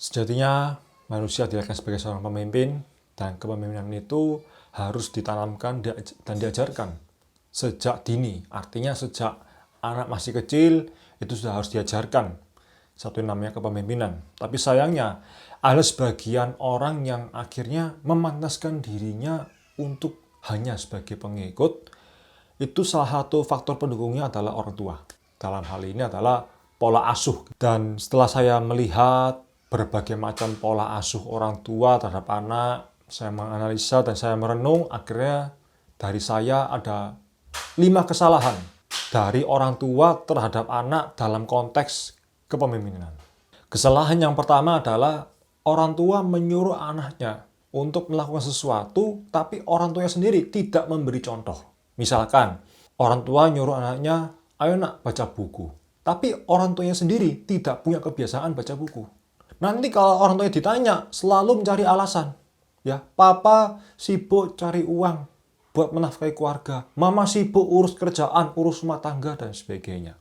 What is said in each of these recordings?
Sejatinya manusia dilahirkan sebagai seorang pemimpin, dan kepemimpinan itu harus ditanamkan dan diajarkan sejak dini. Artinya sejak anak masih kecil itu sudah harus diajarkan satu yang namanya kepemimpinan. Tapi sayangnya ada sebagian orang yang akhirnya memantaskan dirinya untuk hanya sebagai pengikut. Itu salah satu faktor pendukungnya adalah orang tua. Dalam hal ini adalah pola asuh. Dan setelah saya melihat berbagai macam pola asuh orang tua terhadap anak, saya menganalisa dan saya merenung, akhirnya dari saya ada 5 kesalahan dari orang tua terhadap anak dalam konteks kepemimpinan. Kesalahan yang pertama adalah orang tua menyuruh anaknya untuk melakukan sesuatu, tapi orang tuanya sendiri tidak memberi contoh. Misalkan, orang tua nyuruh anaknya, ayo nak baca buku. Tapi orang tuanya sendiri tidak punya kebiasaan baca buku. Nanti kalau orang tuanya ditanya, selalu mencari alasan. Ya, papa sibuk cari uang buat menafkahi keluarga. Mama sibuk urus kerjaan, urus rumah tangga, dan sebagainya.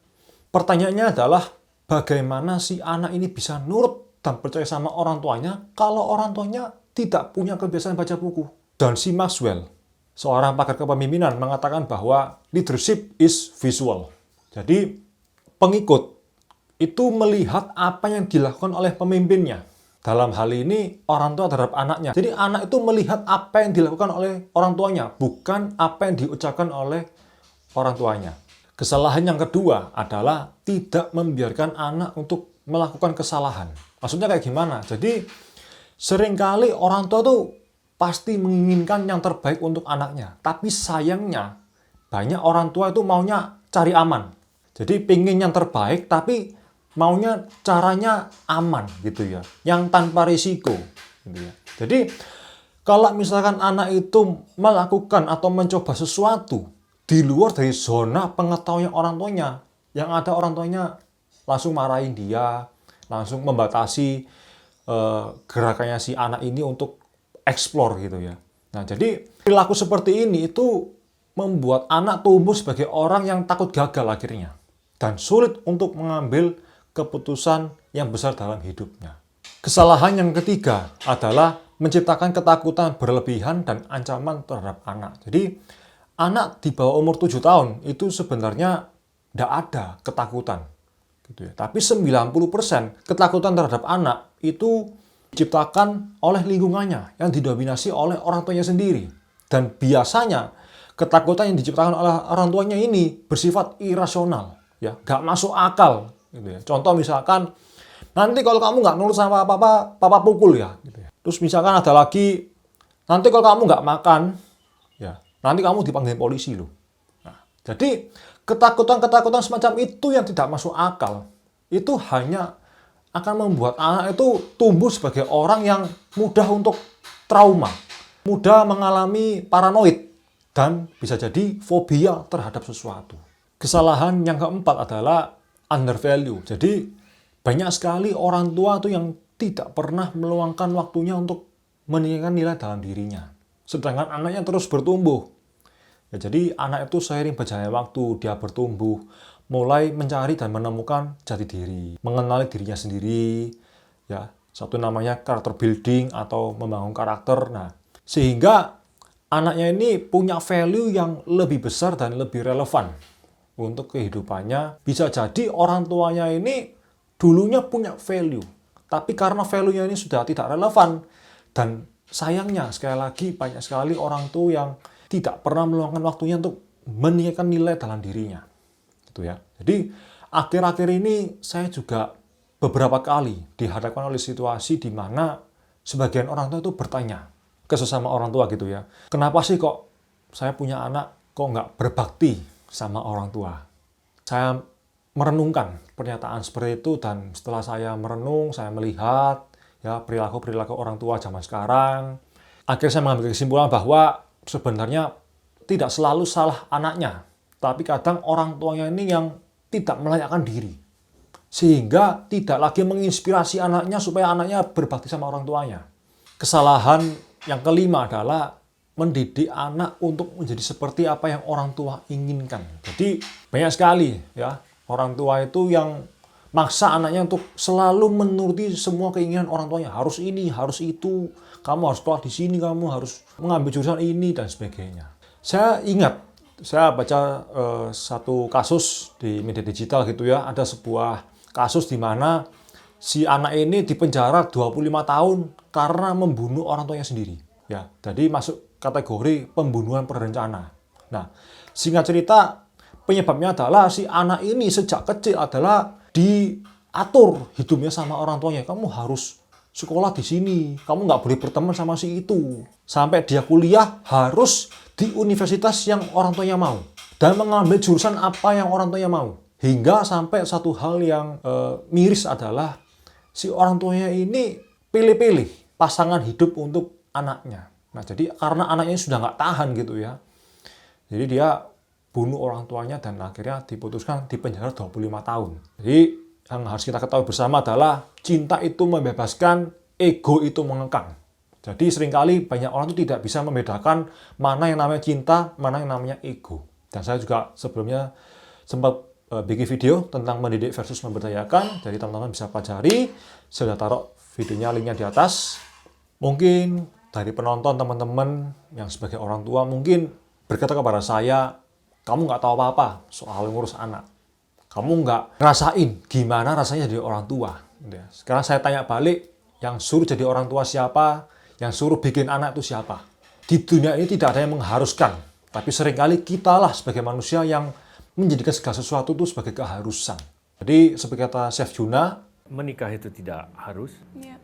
Pertanyaannya adalah, bagaimana si anak ini bisa nurut dan percaya sama orang tuanya kalau orang tuanya tidak punya kebiasaan baca buku? Dan si Maxwell, seorang pakar kepemimpinan, mengatakan bahwa leadership is visual. Jadi, pengikut itu melihat apa yang dilakukan oleh pemimpinnya. Dalam hal ini, orang tua terhadap anaknya. Jadi, anak itu melihat apa yang dilakukan oleh orang tuanya, bukan apa yang diucapkan oleh orang tuanya. Kesalahan yang kedua adalah tidak membiarkan anak untuk melakukan kesalahan. Maksudnya kayak gimana? Jadi, seringkali orang tua tuh pasti menginginkan yang terbaik untuk anaknya. Tapi sayangnya, banyak orang tua itu maunya cari aman. Jadi, pingin yang terbaik, tapi maunya caranya aman gitu ya, yang tanpa risiko gitu ya. Jadi kalau misalkan anak itu melakukan atau mencoba sesuatu di luar dari zona pengetahuan orang tuanya, yang ada orang tuanya langsung marahin dia, langsung membatasi gerakannya si anak ini untuk explore gitu ya. Nah, jadi perilaku seperti ini itu membuat anak tumbuh sebagai orang yang takut gagal akhirnya, dan sulit untuk mengambil keputusan yang besar dalam hidupnya. Kesalahan yang ketiga adalah menciptakan ketakutan berlebihan dan ancaman terhadap anak. Jadi, anak di bawah umur 7 tahun itu sebenarnya tidak ada ketakutan. Gitu ya. Tapi 90% ketakutan terhadap anak itu diciptakan oleh lingkungannya yang didominasi oleh orang tuanya sendiri. Dan biasanya ketakutan yang diciptakan oleh orang tuanya ini bersifat irasional, ya, nggak masuk akal. Gitu ya. Contoh misalkan, nanti kalau kamu nggak nurut sama papa pukul ya. Gitu ya. Terus misalkan ada lagi, nanti kalau kamu nggak makan, ya nanti kamu dipanggil polisi loh. Nah, jadi ketakutan-ketakutan semacam itu yang tidak masuk akal, itu hanya akan membuat anak itu tumbuh sebagai orang yang mudah untuk trauma, mudah mengalami paranoid, dan bisa jadi fobia terhadap sesuatu. Kesalahan yang keempat adalah undervalue. Jadi banyak sekali orang tua tuh yang tidak pernah meluangkan waktunya untuk meningkatkan nilai dalam dirinya. Sedangkan anaknya terus bertumbuh. Ya, jadi anak itu seiring berjalannya waktu dia bertumbuh, mulai mencari dan menemukan jati diri, mengenali dirinya sendiri, ya, satu namanya karakter building atau membangun karakter. Nah, sehingga anaknya ini punya value yang lebih besar dan lebih relevan untuk kehidupannya. Bisa jadi orang tuanya ini dulunya punya value, tapi karena value-nya ini sudah tidak relevan, dan sayangnya sekali lagi banyak sekali orang tua yang tidak pernah meluangkan waktunya untuk meningkatkan nilai dalam dirinya. Gitu ya. Jadi akhir-akhir ini saya juga beberapa kali dihadapkan oleh situasi di mana sebagian orang tua itu bertanya ke sesama orang tua gitu ya, kenapa sih kok saya punya anak kok nggak berbakti sama orang tua? Saya merenungkan pernyataan seperti itu, dan setelah saya merenung, saya melihat ya perilaku orang tua zaman sekarang, akhirnya saya mengambil kesimpulan bahwa sebenarnya tidak selalu salah anaknya, tapi kadang orang tuanya ini yang tidak melayakkan diri, sehingga tidak lagi menginspirasi anaknya supaya anaknya berbakti sama orang tuanya. Kesalahan yang kelima adalah mendidik anak untuk menjadi seperti apa yang orang tua inginkan. Jadi banyak sekali ya orang tua itu yang maksa anaknya untuk selalu menuruti semua keinginan orang tuanya. Harus ini, harus itu, kamu harus sekolah di sini, kamu harus mengambil jurusan ini, dan sebagainya. Saya ingat, saya baca satu kasus di media digital gitu ya, ada sebuah kasus di mana si anak ini dipenjara 25 tahun karena membunuh orang tuanya sendiri. Ya, jadi masuk kategori pembunuhan berencana. Nah, singkat cerita, penyebabnya adalah si anak ini sejak kecil adalah diatur hidupnya sama orang tuanya. Kamu harus sekolah di sini, kamu nggak boleh berteman sama si itu. Sampai dia kuliah harus di universitas yang orang tuanya mau. Dan mengambil jurusan apa yang orang tuanya mau. Hingga sampai satu hal yang miris adalah si orang tuanya ini pilih-pilih pasangan hidup untuk anaknya. Nah, jadi karena anaknya sudah nggak tahan gitu ya. Jadi dia bunuh orang tuanya dan akhirnya diputuskan di penjara 25 tahun. Jadi yang harus kita ketahui bersama adalah cinta itu membebaskan, ego itu mengekang. Jadi seringkali banyak orang itu tidak bisa membedakan mana yang namanya cinta, mana yang namanya ego. Dan saya juga sebelumnya sempat bikin video tentang mendidik versus memberdayakan. Jadi teman-teman bisa pelajari. Saya sudah taruh videonya, linknya di atas. Mungkin dari penonton teman-teman yang sebagai orang tua mungkin berkata kepada saya, kamu nggak tahu apa-apa soal ngurus anak. Kamu nggak ngerasain gimana rasanya jadi orang tua. Sekarang saya tanya balik, yang suruh jadi orang tua siapa? Yang suruh bikin anak itu siapa? Di dunia ini tidak ada yang mengharuskan. Tapi seringkali kitalah sebagai manusia yang menjadikan segala sesuatu itu sebagai keharusan. Jadi seperti kata Chef Juna, menikah itu tidak harus. Iya.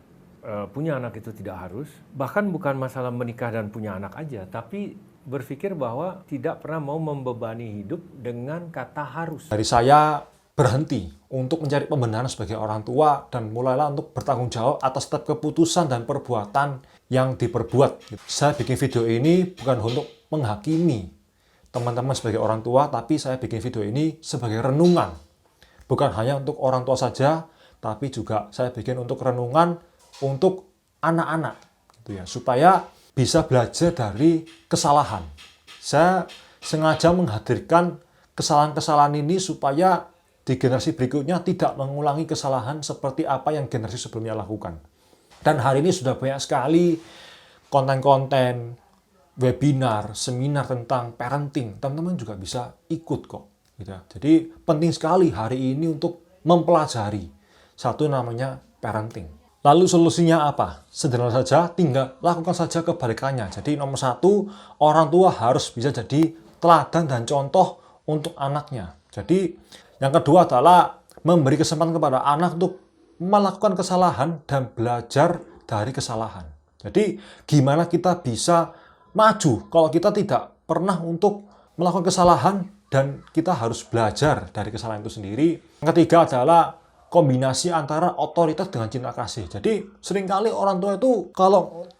Punya anak itu tidak harus. Bahkan bukan masalah menikah dan punya anak aja, tapi berpikir bahwa tidak pernah mau membebani hidup dengan kata harus. Dari saya berhenti untuk mencari pembenaran sebagai orang tua dan mulailah untuk bertanggung jawab atas setiap keputusan dan perbuatan yang diperbuat. Saya bikin video ini bukan untuk menghakimi teman-teman sebagai orang tua, tapi saya bikin video ini sebagai renungan. Bukan hanya untuk orang tua saja, tapi juga saya bikin untuk renungan untuk anak-anak gitu ya, supaya bisa belajar dari kesalahan. Saya sengaja menghadirkan kesalahan-kesalahan ini supaya di generasi berikutnya tidak mengulangi kesalahan seperti apa yang generasi sebelumnya lakukan. Dan hari ini sudah banyak sekali konten-konten, webinar, seminar tentang parenting. Teman-teman juga bisa ikut kok. Gitu. Jadi penting sekali hari ini untuk mempelajari. Satu namanya parenting. Lalu solusinya apa? Sederhana saja, tinggal lakukan saja kebalikannya. Jadi nomor satu, orang tua harus bisa jadi teladan dan contoh untuk anaknya. Jadi yang kedua adalah memberi kesempatan kepada anak untuk melakukan kesalahan dan belajar dari kesalahan. Jadi gimana kita bisa maju kalau kita tidak pernah untuk melakukan kesalahan dan kita harus belajar dari kesalahan itu sendiri. Yang ketiga adalah kombinasi antara otoritas dengan cinta kasih. Jadi seringkali orang tua itu kalau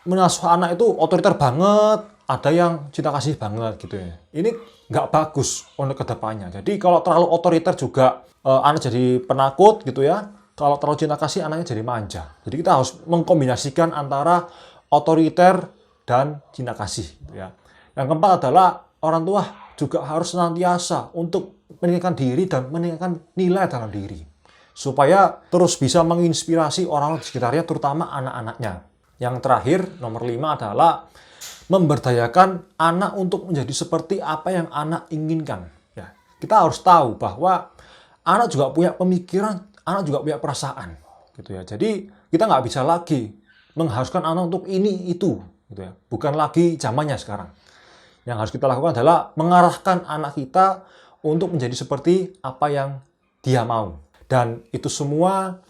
mengasuh anak itu otoriter banget, ada yang cinta kasih banget gitu ya. Ini nggak bagus untuk kedepannya. Jadi kalau terlalu otoriter juga anak jadi penakut gitu ya. Kalau terlalu cinta kasih anaknya jadi manja. Jadi kita harus mengkombinasikan antara otoriter dan cinta kasih gitu ya. Yang keempat adalah orang tua juga harus senantiasa untuk meningkatkan diri dan meningkatkan nilai dalam diri, supaya terus bisa menginspirasi orang di sekitarnya, terutama anak-anaknya. Yang terakhir, nomor 5 adalah memberdayakan anak untuk menjadi seperti apa yang anak inginkan. Ya, kita harus tahu bahwa anak juga punya pemikiran, anak juga punya perasaan. Gitu ya. Jadi kita nggak bisa lagi mengharuskan anak untuk ini, itu. Gitu ya. Bukan lagi zamannya sekarang. Yang harus kita lakukan adalah mengarahkan anak kita untuk menjadi seperti apa yang dia mau. Dan itu semua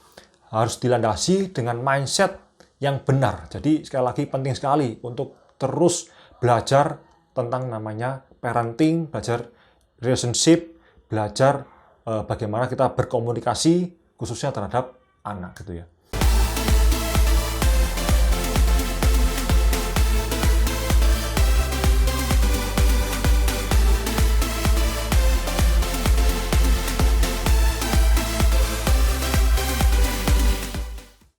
harus dilandasi dengan mindset yang benar. Jadi sekali lagi penting sekali untuk terus belajar tentang namanya parenting, belajar relationship, belajar bagaimana kita berkomunikasi khususnya terhadap anak gitu ya.